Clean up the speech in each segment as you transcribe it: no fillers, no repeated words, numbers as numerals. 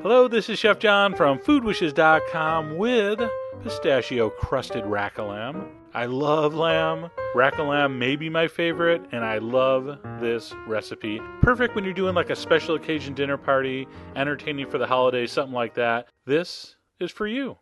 Hello, this is Chef John from foodwishes.com with pistachio crusted rack of lamb. I love lamb. Rack of lamb may be my favorite, and I love this recipe. Perfect when you're doing like a special occasion dinner party, entertaining for the holidays, something like that. This is for you.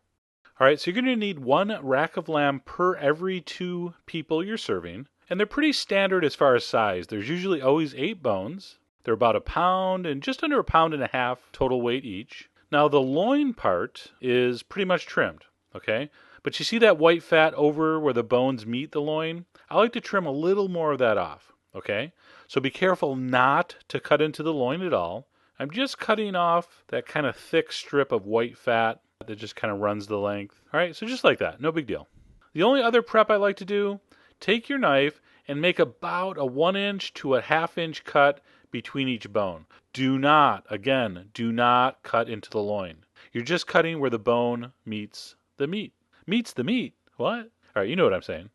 All right, so you're going to need 1 rack of lamb per every 2 people you're serving. And they're pretty standard as far as size. There's usually always 8 bones. They're about 1 pound and just under 1.5 pounds total weight each. Now the loin part is pretty much trimmed, okay? But you see that white fat over where the bones meet the loin? I like to trim a little more of that off, okay? So be careful not to cut into the loin at all. I'm just cutting off that kind of thick strip of white fat that just kind of runs the length. All right, so just like that, no big deal. The only other prep I like to do, take your knife and make about a 1 inch to a 1/2 inch cut between each bone. Do not cut into the loin. You're just cutting where the bone meets the meat. Meets the meat? What? All right, you know what I'm saying.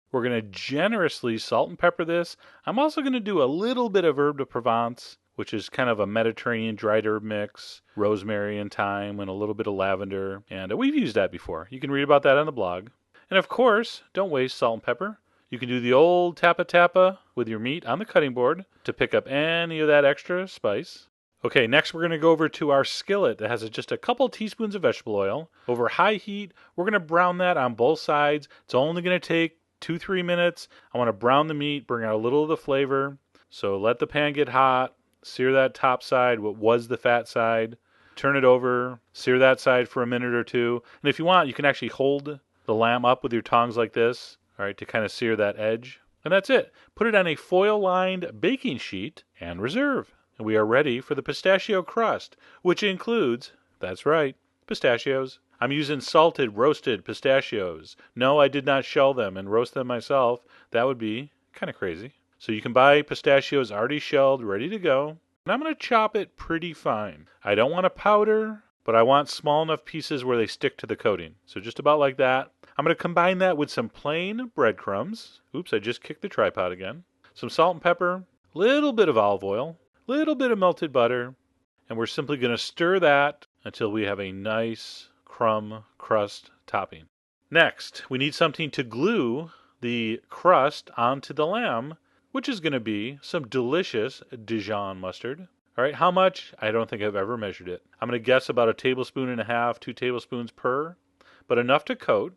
We're going to generously salt and pepper this. I'm also going to do a little bit of herb de Provence, which is kind of a Mediterranean dried herb mix, rosemary and thyme and a little bit of lavender. And we've used that before. You can read about that on the blog. And of course, don't waste salt and pepper. You can do the old tapa with your meat on the cutting board to pick up any of that extra spice. Okay, next we're going to go over to our skillet that has just a couple teaspoons of vegetable oil. Over high heat, we're going to brown that on both sides. It's only going to take 2-3 minutes. I want to brown the meat, bring out a little of the flavor. So let the pan get hot, sear that top side, what was the fat side. Turn it over, sear that side for a minute or two. And if you want, you can actually hold the lamb up with your tongs like this. All right, to kind of sear that edge. And that's it. Put it on a foil-lined baking sheet and reserve. And we are ready for the pistachio crust, which includes, that's right, pistachios. I'm using salted, roasted pistachios. No, I did not shell them and roast them myself. That would be kind of crazy. So you can buy pistachios already shelled, ready to go. And I'm going to chop it pretty fine. I don't want a powder, but I want small enough pieces where they stick to the coating. So just about like that. I'm going to combine that with some plain breadcrumbs. Oops, I just kicked the tripod again. Some salt and pepper, little bit of olive oil, little bit of melted butter, and we're simply going to stir that until we have a nice crumb crust topping. Next, we need something to glue the crust onto the lamb, which is going to be some delicious Dijon mustard. All right, how much? I don't think I've ever measured it. I'm going to guess about 1.5 tablespoons, 2 tablespoons per, but enough to coat.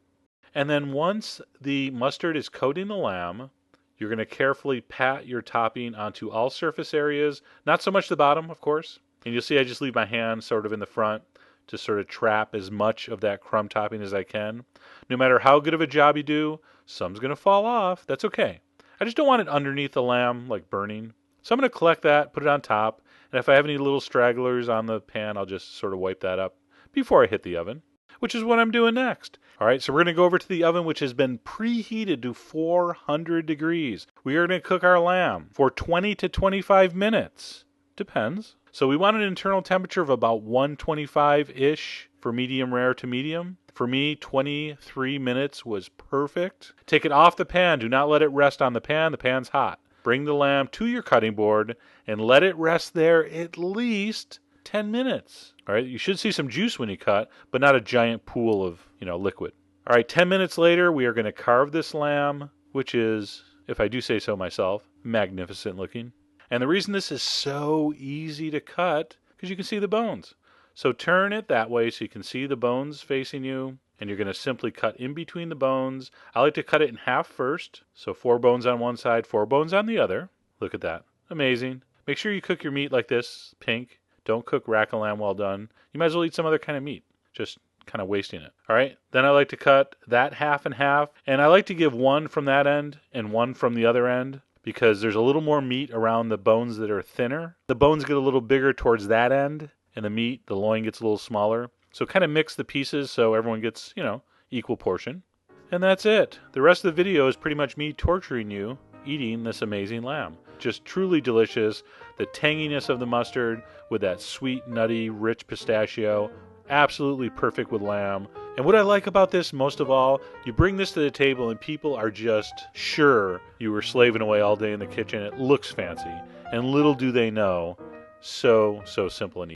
And then once the mustard is coating the lamb, you're going to carefully pat your topping onto all surface areas, not so much the bottom, of course. And you'll see I just leave my hand sort of in the front to sort of trap as much of that crumb topping as I can. No matter how good of a job you do, some's going to fall off. That's okay. I just don't want it underneath the lamb, like burning. So I'm going to collect that, put it on top, and if I have any little stragglers on the pan, I'll just sort of wipe that up before I hit the oven, which is what I'm doing next. All right, so we're going to go over to the oven, which has been preheated to 400 degrees. We are going to cook our lamb for 20 to 25 minutes. Depends. So we want an internal temperature of about 125-ish for medium rare to medium. For me, 23 minutes was perfect. Take it off the pan. Do not let it rest on the pan. The pan's hot. Bring the lamb to your cutting board and let it rest there at least 10 minutes. All right, you should see some juice when you cut, but not a giant pool of, liquid. All right, 10 minutes later, we are going to carve this lamb, which is, if I do say so myself, magnificent looking. And the reason this is so easy to cut, because you can see the bones. So turn it that way so you can see the bones facing you, and you're going to simply cut in between the bones. I like to cut it in half first, so 4 bones on one side, 4 bones on the other. Look at that. Amazing. Make sure you cook your meat like this, pink. Don't cook rack of lamb well done. You might as well eat some other kind of meat. Just kind of wasting it. All right. Then I like to cut that half and half. And I like to give one from that end and one from the other end because there's a little more meat around the bones that are thinner. The bones get a little bigger towards that end and the loin gets a little smaller. So kind of mix the pieces so everyone gets, equal portion. And that's it. The rest of the video is pretty much me torturing you eating this amazing lamb. Just truly delicious. The tanginess of the mustard with that sweet, nutty, rich pistachio. Absolutely perfect with lamb. And what I like about this most of all, you bring this to the table and people are just sure you were slaving away all day in the kitchen. It looks fancy. And little do they know, so simple and easy.